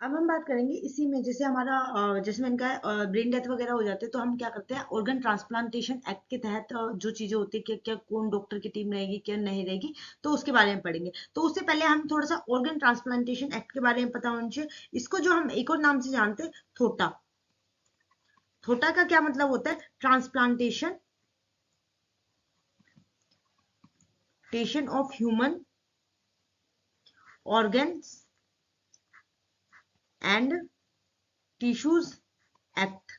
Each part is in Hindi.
अब हम बात करेंगे इसी में, जैसे हमारा जैसे मैंने कहा ब्रेन डेथ वगैरह हो जाते हैं तो हम क्या करते हैं, ऑर्गन ट्रांसप्लांटेशन एक्ट के तहत जो चीजें होती है, क्या क्या कौन डॉक्टर की टीम रहेगी क्या नहीं रहेगी, तो उसके बारे में पढ़ेंगे। तो उससे पहले हम थोड़ा सा ऑर्गन ट्रांसप्लांटेशन एक्ट के बारे में पता होना चाहिए। इसको जो हम एक और नाम से जानते हैं, थोटा। थोटा का क्या मतलब होता है, transplantation station of human organs and tissues act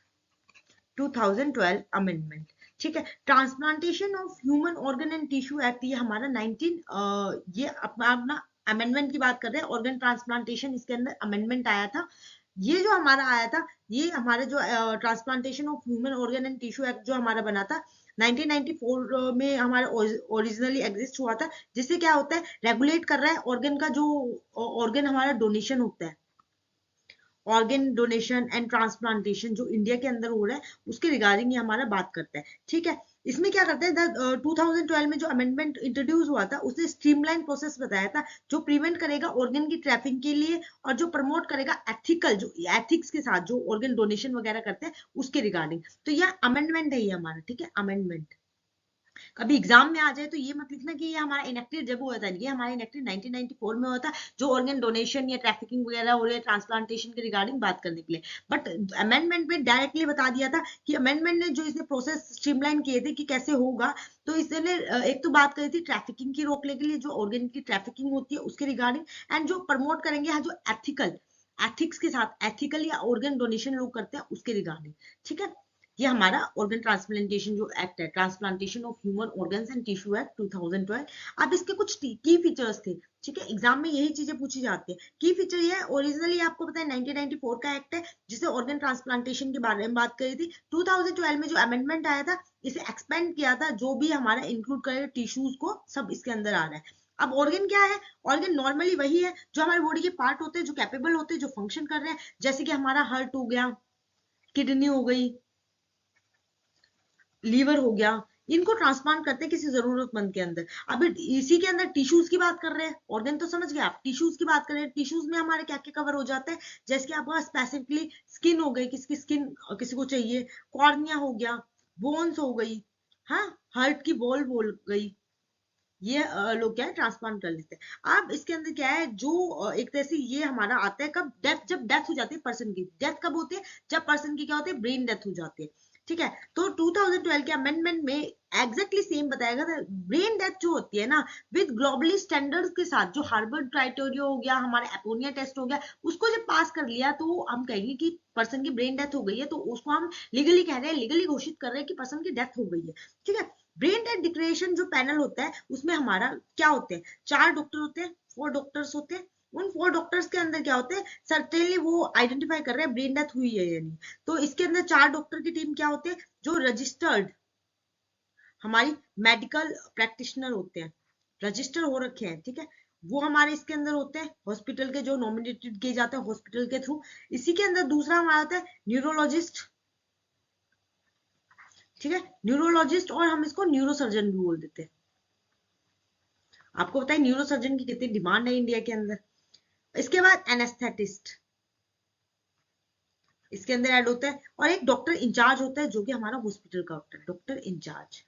2012 amendment. ठीक है, transplantation of human organ and tissue act, ये हमारा 19 ये अपना अमेंडमेंट की बात कर रहे हैं। ऑर्गन ट्रांसप्लांटेशन, इसके अंदर अमेंडमेंट आया था। ये जो हमारा आया था, ये हमारे जो transplantation of human organ and tissue act जो हमारा बना था 1994 में, हमारा ओरिजिनली एग्जिस्ट हुआ था। जिससे क्या होता है, रेगुलेट कर रहा है ऑर्गन का, जो ऑर्गन हमारा डोनेशन होता है, ऑर्गन डोनेशन एंड ट्रांसप्लांटेशन जो इंडिया के अंदर हो रहा है, उसके रिगार्डिंग ये हमारा बात करता है। ठीक है, इसमें क्या करते हैं, 2012 में जो अमेंडमेंट इंट्रोड्यूस हुआ था, उसने स्ट्रीमलाइन प्रोसेस बताया था, जो प्रिवेंट करेगा ऑर्गन की ट्रैफिकिंग के लिए, और जो प्रमोट करेगा एथिकल, जो एथिक्स के साथ जो ऑर्गन डोनेशन वगैरह करते हैं उसके रिगार्डिंग। तो यह अमेंडमेंट है ये हमारा, ठीक है, अमेंडमेंट। कभी एग्जाम में आ जाए तो ये मत लिखना कि ये हमारा इनेक्टेड जब हुआ था, ये हमारा इनेक्टेड 1994 में हुआ था, जो ऑर्गन डोनेशन या ट्रैफिकिंग वगैरह हो रही है ट्रांसप्लांटेशन के रिगार्डिंग बात करने के लिए। बट अमेंडमेंट में डायरेक्टली बता दिया था कि अमेंडमेंट ने जो इसने प्रोसेस स्ट्रीमलाइन किए थे कि कैसे होगा। तो इसने एक तो बात करी थी ट्रैफिकिंग की रोकने के लिए, जो ऑर्गन की ट्रैफिकिंग होती है उसके रिगार्डिंग, एंड जो प्रमोट करेंगे यहाँ जो एथिकल, एथिक्स के साथ एथिकल या ऑर्गन डोनेशन लोग करते हैं उसके रिगार्डिंग। ठीक है, ये हमारा ऑर्गन ट्रांसप्लांटेशन जो एक्ट है, transplantation of human organs and tissue act 2012। अब इसके कुछ की फीचर्स थे। ठीक है, एग्जाम में यही चीजें पूछी जाती है। की फीचर ये है, ओरिजिनली आपको पता है 1994 का एक्ट है, जिसे ऑर्गन ट्रांसप्लांटेशन के बारे में बात करी थी। 2012 में जो अमेंडमेंट आया था, इसे एक्सपेंड किया था, जो भी हमारा इंक्लूड करेगा टिश्यूज को, सब इसके अंदर आ रहा है। अब ऑर्गन क्या है, ऑर्गन नॉर्मली वही है जो हमारे बॉडी के पार्ट होते हैं, जो कैपेबल होते हैं, जो फंक्शन कर रहे हैं, जैसे कि हमारा हार्ट हो गया, किडनी हो गई, लीवर हो गया। इनको ट्रांसप्लांट करते हैं किसी जरूरतमंद के अंदर। अब इसी के अंदर टिश्यूज की बात कर रहे हैं, ऑर्गन तो समझ गए आप, टिश्यूज की बात कर रहे हैं। टिश्यूज में हमारे क्या क्या कवर हो जाते हैं, जैसे कि आपका स्पेसिफिकली स्किन हो गई, किसकी स्किन किसी को चाहिए, कॉर्निया हो गया, बोन्स हो गई, हाँ, हार्ट की बॉल बोल गई, ये लोग क्या है ट्रांसप्लांट कर लेते हैं। अब इसके अंदर क्या है, जो एक तरह से ये हमारा आता है कब, डेथ, जब डेथ हो जाती है पर्सन की। डेथ कब होती है, जब पर्सन की क्या होती है, ब्रेन डेथ हो जाती है। ठीक है, तो 2012 के अमेंडमेंट में एग्जैक्टली सेम बताया गया था। ब्रेन डेथ जो होती है ना, विद ग्लोबली स्टैंडर्ड्स के साथ, जो हार्वर्ड क्राइटेरिया हो गया, हमारे एपोनिया टेस्ट हो गया, उसको जब पास कर लिया तो हम कहेंगे कि पर्सन की ब्रेन डेथ हो गई है, तो उसको हम लीगली कह रहे हैं, लीगली घोषित कर रहे हैं कि पर्सन की डेथ हो गई है। ठीक है, ब्रेन डेथ डिक्लेरेशन जो पैनल होता है, उसमें हमारा क्या होते हैं, 4 डॉक्टर होते हैं, 4 डॉक्टर्स होते हैं। उन 4 डॉक्टर्स के अंदर क्या होते हैं, सर्टेनली वो आइडेंटिफाई कर रहे हैं ब्रेन डेथ हुई है या नहीं। तो इसके अंदर 4 डॉक्टर की टीम क्या होते हैं, जो रजिस्टर्ड हमारी मेडिकल प्रैक्टिशनर होते हैं, रजिस्टर हो रखे हैं। ठीक है, वो हमारे इसके अंदर होते हैं, हॉस्पिटल के जो नॉमिनेटेड किए जाते हैं हॉस्पिटल के थ्रू। इसी के अंदर दूसरा हमारा होता है न्यूरोलॉजिस्ट। ठीक है, न्यूरोलॉजिस्ट, और हम इसको न्यूरोसर्जन भी बोल देते हैं। आपको पता है न्यूरोसर्जन की कितनी डिमांड है इंडिया के अंदर। इसके बाद एनेस्थेटिस्ट इसके अंदर ऐड होता है, और एक डॉक्टर इंचार्ज होता है, जो कि हमारा हॉस्पिटल का डॉक्टर, डॉक्टर इंचार्ज।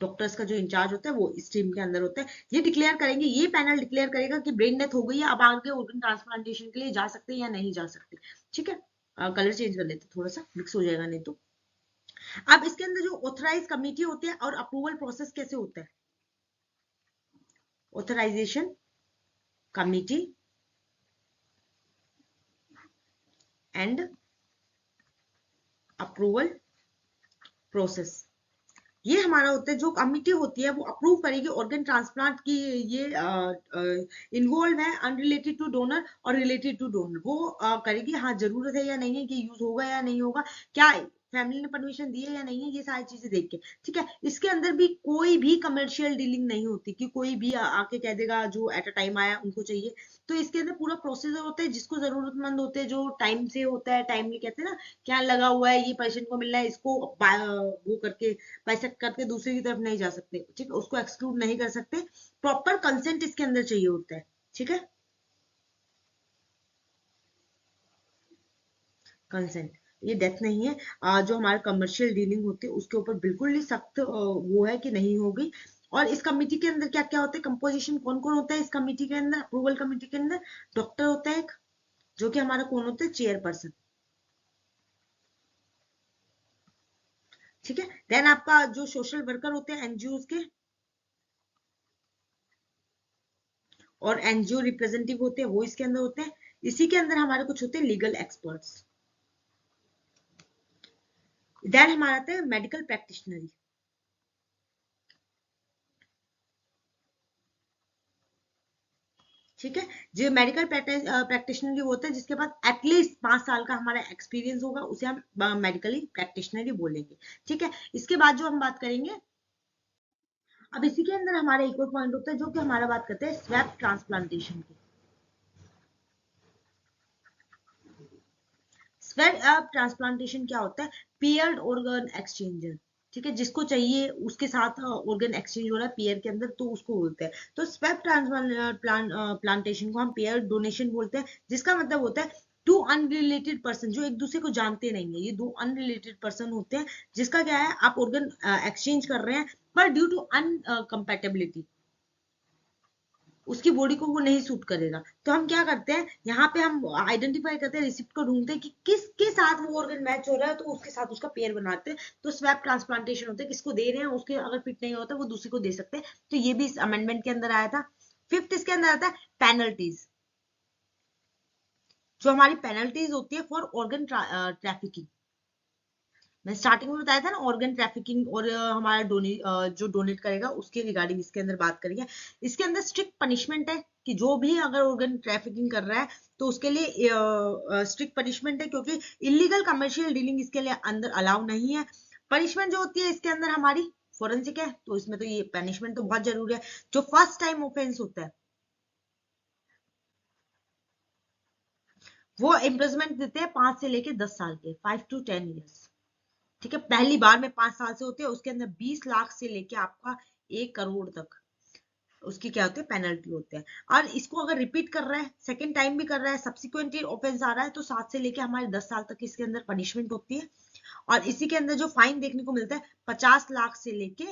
डॉक्टर्स का जो इंचार्ज होता है वो इस टीम के अंदर होता है। ये डिक्लेयर करेंगे, ये पैनल डिक्लेयर करेगा कि ब्रेन डेथ हो गई है, अब आगे ऑर्गन ट्रांसप्लांटेशन के लिए जा सकते हैं या नहीं जा सकते। ठीक है, कलर चेंज कर लेते, थोड़ा सा मिक्स हो जाएगा नहीं तो। अब इसके अंदर जो ऑथराइज कमिटी होती है, और अप्रूवल प्रोसेस कैसे होता है, authorisation committee and approval process, ये हमारा होता है। जो कमिटी होती है वो अप्रूव करेगी ऑर्गन ट्रांसप्लांट की। ये इन्वॉल्व है अनरिलेटेड टू डोनर और रिलेटेड टू डोनर, वो करेगी हाँ जरूरत है या नहीं है, कि यूज होगा या नहीं होगा, क्या फैमिली ने परमिशन दी है या नहीं है, ये सारी चीजें देख के। ठीक है, इसके अंदर भी कोई भी कमर्शियल डीलिंग नहीं होती, कि कोई भी आके कह देगा जो एट अ टाइम आया उनको चाहिए। तो इसके अंदर पूरा प्रोसीजर होता है, जिसको जरूरतमंद होते हैं, जो टाइम से होता है, टाइमली कहते हैं ना, क्या लगा हुआ है, ये पेशेंट को मिलना है, इसको वो करके बाइसेक्ट करके दूसरे की तरफ नहीं जा सकते। ठीक है, उसको एक्सक्लूड नहीं कर सकते, प्रॉपर कंसेंट इसके अंदर चाहिए होता है। ठीक है, कंसेंट, ये डेथ नहीं है। जो हमारा कमर्शियल डीलिंग होती है उसके ऊपर बिल्कुल ही सख्त वो है कि नहीं होगी। और इस कमेटी के अंदर क्या क्या होता है, कंपोजिशन कौन कौन होता है इस कमेटी के अंदर, अप्रूवल कमेटी के अंदर? डॉक्टर होता है एक, जो कि हमारा कौन होता है, चेयरपर्सन। ठीक है। देन आपका जो सोशल वर्कर होते हैं एनजीओ के, और एनजीओ रिप्रेजेंटेटिव होते हैं वो इसके अंदर होते हैं। इसी के अंदर हमारे कुछ होते हैं लीगल एक्सपर्ट्स। देन हमारा आता है मेडिकल प्रैक्टिशनरी। ठीक है। जो मेडिकल प्रैक्टिशनरी होता है जिसके पास एटलीस्ट 5 साल का हमारा एक्सपीरियंस होगा, उसे हम मेडिकली प्रैक्टिशनरी बोलेंगे। ठीक है। इसके बाद जो हम बात करेंगे, अब इसी के अंदर हमारा एक और पॉइंट होता है जो कि हमारा बात करते हैं स्वैप ट्रांसप्लांटेशन की। स्वैप ट्रांसप्लांटेशन क्या होता है, पेयर्ड ऑर्गन एक्सचेंजर। ठीक है, जिसको चाहिए उसके साथ ऑर्गन एक्सचेंज हो रहा है पेयर के अंदर, तो उसको बोलते हैं। तो स्वैप ट्रांसप्लांटेशन को हम पेयर डोनेशन बोलते हैं, जिसका मतलब होता है टू अनरिलेटेड पर्सन, जो एक दूसरे को जानते नहीं है, ये दो अनरिलेटेड पर्सन होते हैं, जिसका क्या है, आप ऑर्गन एक्सचेंज कर रहे हैं, पर ड्यू टू अनकम्पेटेबिलिटी उसकी बॉडी को वो नहीं सूट करेगा, तो हम क्या करते हैं, यहाँ पे हम आइडेंटिफाई करते हैं, रिसिप्ट को ढूंढते हैं कि किसके साथ वो ऑर्गन मैच हो रहा है, तो उसके साथ उसका पेयर बनाते हैं। तो स्वैप ट्रांसप्लांटेशन होता है, किसको दे रहे हैं, उसके अगर फिट नहीं होता वो दूसरे को दे सकते हैं। तो ये भी इस अमेंडमेंट के अंदर आया था। फिफ्थ इसके अंदर आता है पेनल्टीज। जो हमारी पेनल्टीज होती है फॉर ऑर्गन ट्रैफिकिंग, मैं स्टार्टिंग में बताया था ना, ऑर्गन ट्रैफिकिंग और हमारा जो डोनेट करेगा उसके रिगार्डिंग इसके अंदर बात करेंगे। इसके अंदर स्ट्रिक्ट पनिशमेंट है कि जो भी अगर ऑर्गन ट्रैफिकिंग कर रहा है तो उसके लिए स्ट्रिक्ट पनिशमेंट है, क्योंकि इलीगल कमर्शियल डीलिंग इसके लिए अंदर अलाउ नहीं है। पनिशमेंट जो होती है इसके अंदर हमारी फोरेंसिक है, तो इसमें तो ये पनिशमेंट तो बहुत जरूरी है। जो फर्स्ट टाइम ऑफेंस होता है वो इम्प्रिजमेंट देते हैं 5 से लेके 10 साल के, 5 to 10 years। ठीक है, पहली बार में 5 साल से होते हैं, उसके अंदर 20 लाख से लेके आपका 1 करोड़ तक उसकी क्या होती है, पेनल्टी होते हैं। और इसको अगर रिपीट कर रहा है, सेकंड टाइम भी कर रहा है, सब्सिक्वेंटली ऑफेंस आ रहा है, तो 7 से लेके हमारे 10 साल तक इसके अंदर पनिशमेंट होती है। और इसी के अंदर जो फाइन देखने को मिलता है 50 लाख से लेके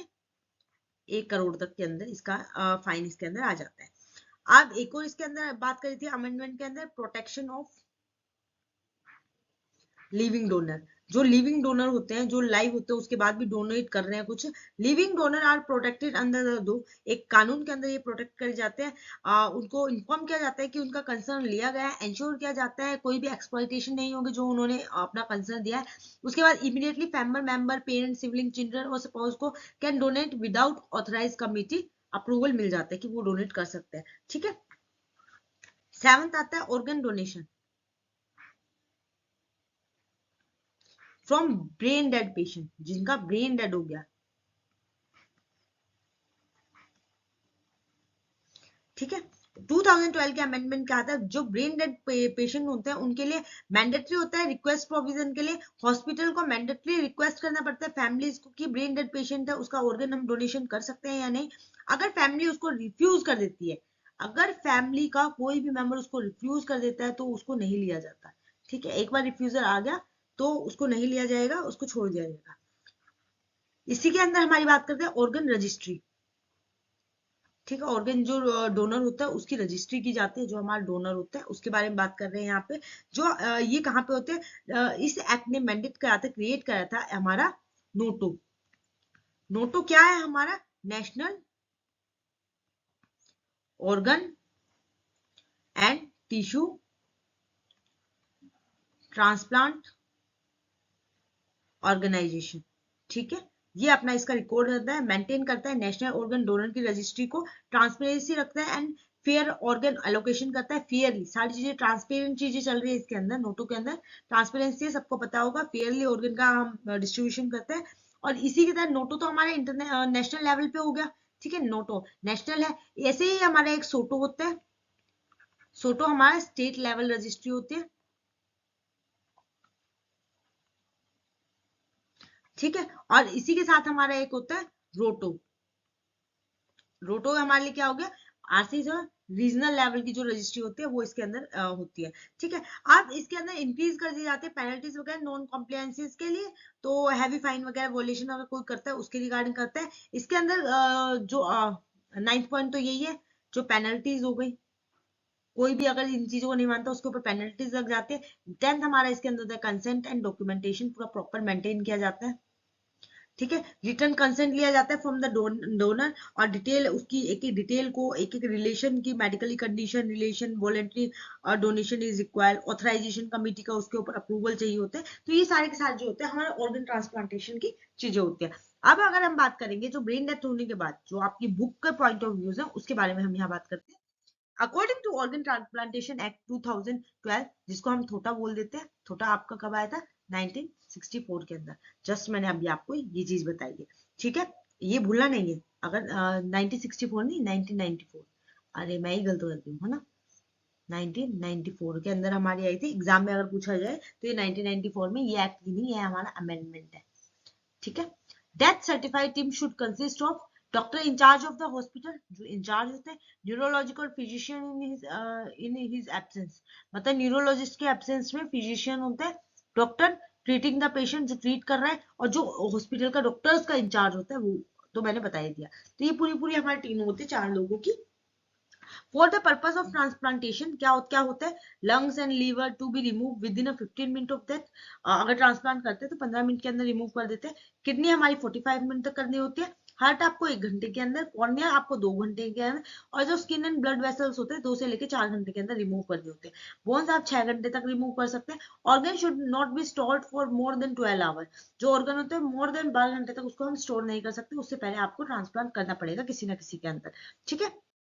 1 करोड़ तक के अंदर इसका फाइन इसके अंदर आ जाता है। अब एक और इसके अंदर बात करी थी अमेंडमेंट के अंदर, प्रोटेक्शन ऑफ लिविंग डोनर। जो लिविंग डोनर होते हैं, जो लाइव होते हैं उसके बाद भी डोनेट कर रहे हैं कुछ, living donor are protected under the दो, एक कानून के अंदर ये प्रोटेक्ट करे जाते हैं। उनको इन्फॉर्म किया जाता है कि उनका कंसर्न लिया गया है, इंश्योर किया जाता है कोई भी एक्सप्लॉइटेशन नहीं होगी जो उन्होंने अपना कंसर्न दिया है। उसके बाद immediately family member, parent, sibling, children और स्पाउस को can donate without authorise committee approval मिल जाता है कि वो डोनेट कर सकते हैं। ठीक है। सेवंथ आता है organ donation from brain dead patient, जिनका ब्रेन डेड हो गया। ठीक है। 2012 के अमेंडमेंट क्या आता है, जो ब्रेन डेड पेशेंट होते हैं उनके लिए मैंडेटरी होता है रिक्वेस्ट प्रोविजन के लिए, हॉस्पिटल को मैंडेटरी रिक्वेस्ट करना पड़ता है फैमिलीज को कि ब्रेन डेड पेशेंट है उसका ऑर्गन हम डोनेशन कर सकते हैं या नहीं। अगर फैमिली उसको रिफ्यूज कर देती है, अगर फैमिली का कोई भी मेंबर उसको रिफ्यूज कर देता है तो उसको नहीं लिया जाता। ठीक है, एक बार रिफ्यूजल आ गया तो उसको नहीं लिया जाएगा, उसको छोड़ दिया जाएगा। इसी के अंदर हमारी बात करते हैं ऑर्गन रजिस्ट्री। ठीक है, ऑर्गन जो डोनर होता है उसकी रजिस्ट्री की जाती है, जो हमारा डोनर होता है उसके बारे में बात कर रहे हैं यहाँ पे। जो ये कहाँ पे होते हैं, इस एक्ट ने मैंडेट करा था, क्रिएट करा था हमारा नोटो। नोटो क्या है हमारा, national organ and tissue transplant organisation. ठीक है, ये अपना इसका रिकॉर्ड रहता है, मेंटेन करता है नेशनल ऑर्गन डोनर की रजिस्ट्री को, ट्रांसपेरेंसी रखता है एंड फेयर ऑर्गन एलोकेशन करता है फेयरली। सारी चीजें ट्रांसपेरेंट चीजें चल रही है इसके अंदर, नोटो के अंदर ट्रांसपेरेंसी है, सबको पता होगा, फेयरली ऑर्गन का हम डिस्ट्रीब्यूशन करते हैं। और इसी के तहत नोटो तो हमारे नेशनल लेवल पे हो गया। ठीक है, नोटो नेशनल है। ऐसे ही हमारा एक सोटो होता है, सोटो हमारा स्टेट लेवल रजिस्ट्री होती है। ठीक है, और इसी के साथ हमारा एक होता है रोटो। रोटो हमारे लिए क्या हो गया, आरसी रीजनल लेवल की जो रजिस्ट्री होती है वो इसके अंदर होती है। ठीक है, अब इसके अंदर इंक्रीज कर दिए जाते हैं पेनल्टीज वगैरह नॉन कॉम्प्लायंसेस के लिए। तो हैवी फाइन वगैरह वोलेशन अगर कोई करता है उसके रिगार्डिंग करता है। इसके अंदर जो 9th पॉइंट तो यही है, जो पेनल्टीज हो गई, कोई भी अगर इन चीजों को नहीं मानता उसके ऊपर पेनल्टीज लग जाती है। 10th हमारा इसके अंदर कंसेंट एंड डॉक्यूमेंटेशन पूरा प्रॉपर मेंटेन किया जाता है। ठीक है, रिटर्न कंसेंट लिया जाता है फ्रॉम द डोनर, और डिटेल उसकी एक एक डिटेल को, एक एक रिलेशन की, medically condition, relation, voluntary donation is required, authorisation committee का उसके ऊपर अप्रूवल चाहिए होते हैं। तो ये सारे के साथ जो होते हैं हमारे ऑर्गन ट्रांसप्लांटेशन की चीजें होती है। अब अगर हम बात करेंगे जो ब्रेन डेथ होने के बाद जो आपकी बुक के पॉइंट ऑफ व्यूज है उसके बारे में हम यहाँ बात करते हैं। According to organ transplantation act 2012, जिसको हम थोटा बोल देते हैं, थोटा आपका कब आया था? 1964 के अंदर। जस्ट मैंने अभी आपको ये चीज बताई है। ठीक है, ये भूलना नहीं है। अगर 1964 नहीं, 1994, अरे मैं ही गलत कर दी हूँ, है ना। 1994 के अंदर हमारी आई थी, एग्जाम में अगर पूछा जाए तो ये 1994 में, ये एक्ट नहीं है, हमारा अमेंडमेंट है। ठीक है, death certified team should consist of doctor incharge of the hospital, जो इंचार्ज होते हैं, neurological physician in his absence, मतलब न्यूरोलॉजिस्ट के एब्सेंस में फिजिशियन होते हैं, डॉक्टर ट्रीटिंग द पेशेंट जो ट्रीट कर रहा है, और जो हॉस्पिटल का डॉक्टर्स का इंचार्ज होता है वो तो मैंने बता ही दिया। तो ये पूरी पूरी हमारी टीम होती है 4 लोगों की। For the purpose of transplantation क्या होता है? Lungs and liver to be remove within 15 minute of death. अगर ट्रांसप्लांट करते हैं तो 15 मिनट के अंदर रिमूव कर देते हैं। किडनी हमारी 45 मिनट तक करनी होती है। हार्ट आपको 1 घंटे के अंदर, कॉर्निया आपको 2 घंटे के अंदर, और जो स्किन एंड ब्लड वेसल्स होते हैं 2 से लेकर 4 घंटे के अंदर रिमूव करने होते हैं। बोन्स आप 6 घंटे तक रिमूव कर सकते हैं। Organ should not be stored for more than 12 hour. जो ऑर्गन होते हैं मोर देन 12 घंटे तक उसको हम स्टोर नहीं कर सकते, उससे पहले आपको ट्रांसप्लांट करना पड़ेगा किसी ना किसी के अंदर। ठीक है,